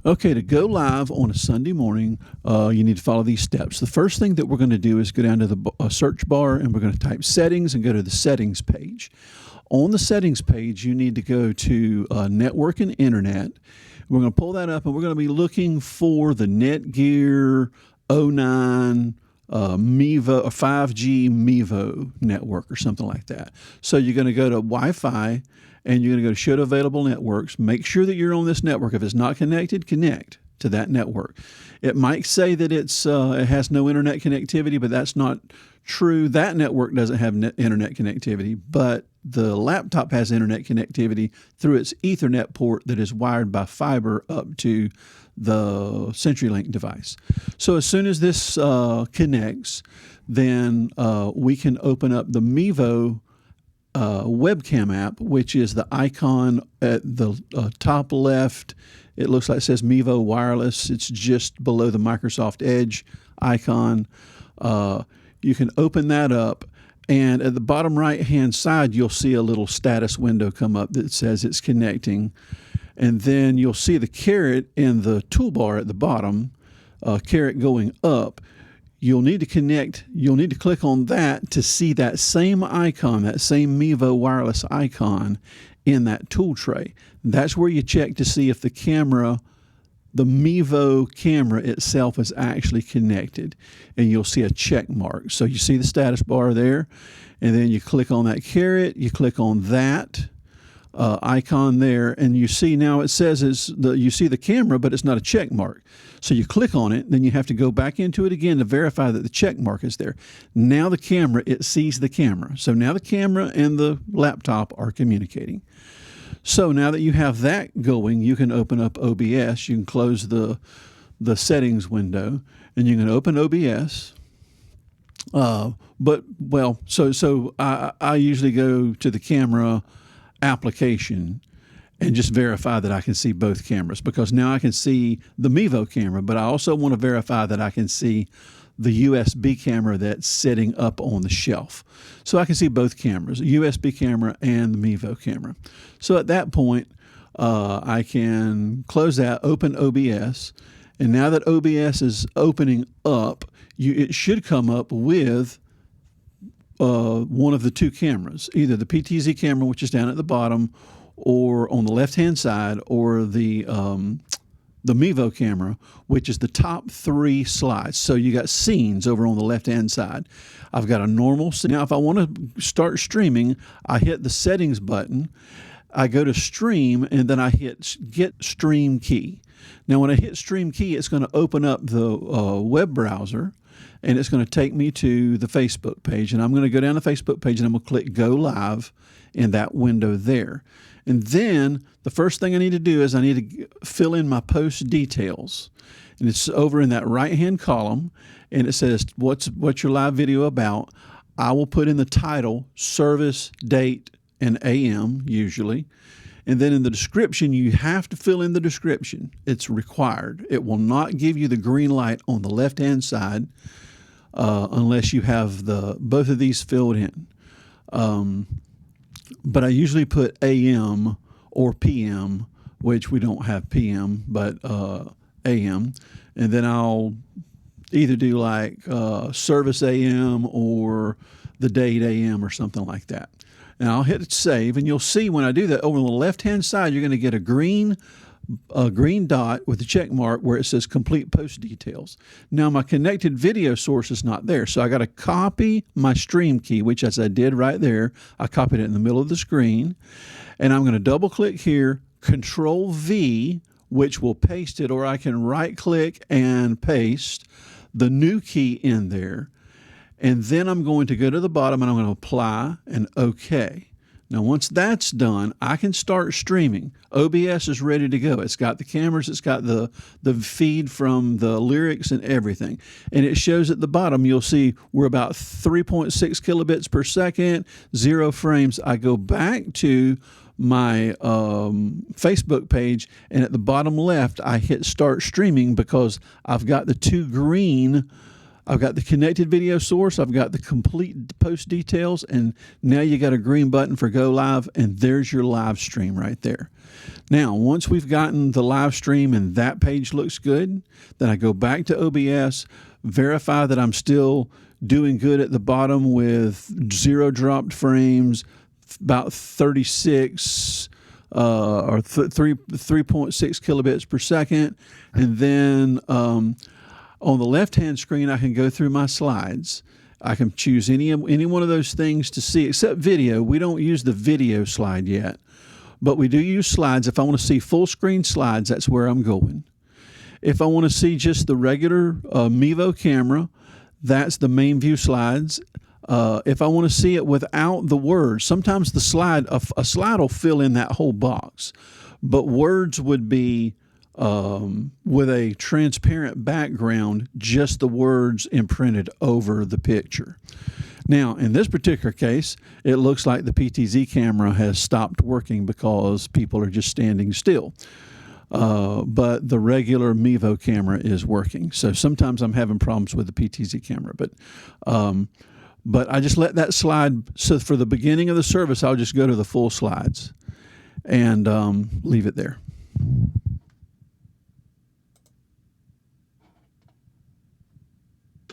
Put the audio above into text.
Okay, to go live on a Sunday morning, you need to follow these steps. The first thing that we're going to do is go down to the search bar and we're going to type settings and go to the settings page. On the settings page, you need to go to network and internet. We're going to pull that up and we're going to be looking for the Netgear 09 Mevo or 5G Mevo network or something like that. So you're going to go to Wi-Fi and you're going to go to show available networks. Make sure that you're on this network. If it's not connected, connect to that network. It might say that it has no internet connectivity, but that's not true. That network doesn't have internet connectivity, but the laptop has internet connectivity through its Ethernet port that is wired by fiber up to the CenturyLink device. So as soon as this connects, then we can open up the Mevo webcam app, which is the icon at the top left. It looks like it says Mevo Wireless. It's just below the Microsoft Edge icon. You can open that up, and at the bottom right-hand side, you'll see a little status window come up that says it's connecting. And then you'll see the caret in the toolbar at the bottom, caret going up. You'll need to connect. You'll need to click on that to see that same icon, that same Mevo wireless icon in that tool tray. That's where you check to see if the camera, the Mevo camera itself, is actually connected, and you'll see a check mark. So you see the status bar there, and then you click on that caret. You click on that icon there, and you see now it says you see the camera, but it's not a check mark. So you click on it, then you have to go back into it again to verify that the check mark is there. Now the camera, it sees the camera. So now the camera and the laptop are communicating. So now that you have that going, you can open up OBS. You can close the settings window, and you can open OBS. I usually go to the camera application and just verify that I can see both cameras, because now I can see the Mevo camera, but I also want to verify that I can see the USB camera that's sitting up on the shelf. So I can see both cameras, the USB camera and the Mevo camera. So at that point, I can close that, open OBS, and now that OBS is opening up, it should come up with one of the two cameras, either the PTZ camera, which is down at the bottom, or on the left-hand side, or the Mevo camera, which is the top three slides. So you got scenes over on the left-hand side. I've got a normal scene. Now, if I want to start streaming, I hit the settings button. I go to stream, and then I hit get stream key. Now, when I hit stream key, it's going to open up the web browser, and it's going to take me to the Facebook page. And I'm going to go down the Facebook page, and I'm going to click Go Live in that window there. And then the first thing I need to do is I need to fill in my post details. And it's over in that right-hand column, and it says, what's your live video about? I will put in the title, service, date, and AM, usually. And then in the description, you have to fill in the description. It's required. It will not give you the green light on the left-hand side unless you have both of these filled in. But I usually put AM or PM, which we don't have PM, but AM. And then I'll either do like service AM or the date AM or something like that. And I'll hit save, and you'll see when I do that, over on the left-hand side, you're going to get a green dot with a check mark where it says complete post details. Now my connected video source is not there, so I got to copy my stream key, which, as I did right there, I copied it in the middle of the screen, and I'm going to double click here, Control V, which will paste it, or I can right click and paste the new key in there. And then I'm going to go to the bottom and I'm going to apply and OK. Now, once that's done, I can start streaming. OBS is ready to go. It's got the cameras. It's got the feed from the lyrics and everything. And it shows at the bottom, you'll see we're about 3.6 kilobits per second, 0 frames. I go back to my Facebook page, and at the bottom left, I hit start streaming because I've got the two green I've got the connected video source. I've got the complete post details. And now you got a green button for go live. And there's your live stream right there. Now, once we've gotten the live stream and that page looks good, then I go back to OBS, verify that I'm still doing good at the bottom with 0 dropped frames, about 36 or 3.6 kilobits per second. And then on the left-hand screen, I can go through my slides. I can choose any one of those things to see, except video. We don't use the video slide yet, but we do use slides. If I want to see full screen slides, that's where I'm going. If I want to see just the regular Mevo camera, that's the main view slides. If I want to see it without the words, sometimes the slide, a slide will fill in that whole box, but words would be with a transparent background, just the words imprinted over the picture. Now, in this particular case, it looks like the PTZ camera has stopped working because people are just standing still. But the regular Mevo camera is working. So sometimes I'm having problems with the PTZ camera, but I just let that slide. So for the beginning of the service, I'll just go to the full slides and leave it there.